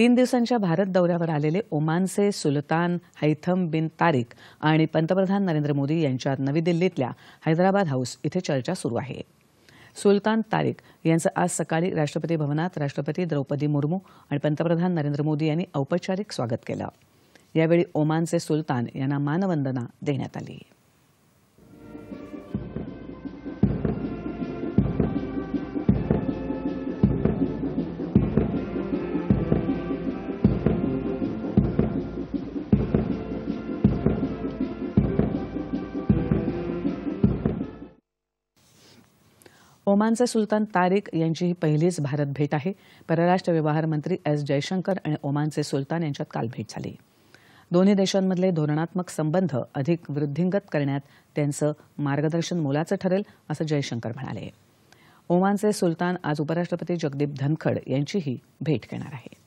3 दिवसांच्या भारत दौऱ्यावर आलेले ओमानचे सुलतान हैथम बिन तारिक आणि पंतप्रधान नरेंद्र मोदी यांच्यात नवी दिल्लीतल्या हैदराबाद हाऊस इथे चर्चा सुरू आहे. सुलतान तारिक यांचं आज सकाळी राष्ट्रपती भवनात राष्ट्रपती द्रौपदी मुर्मू आणि पंतप्रधान नरेंद्र मोदी यांनी औपचारिक स्वागत केलं. यावेळी ओमानचे सुलतान यांना मानवंदना देण्यात आली. ओमानचे सुलतान तारिक यांची ही पहिलीच भारत भेट आहे. परराष्ट्र व्यवहार मंत्री एस जयशंकर आणि ओमानचे सुलतान यांच्यात काल भेट झाली. दोन्ही देशांमधले धोरणात्मक संबंध अधिक वृद्धिंगत करण्यात त्यांचं मार्गदर्शन मोलाचं ठरेल असं जयशंकर म्हणाले. ओमानचे सुलतान आज उपराष्ट्रपती जगदीप धनखड यांचीही भेट घेणार आहेत.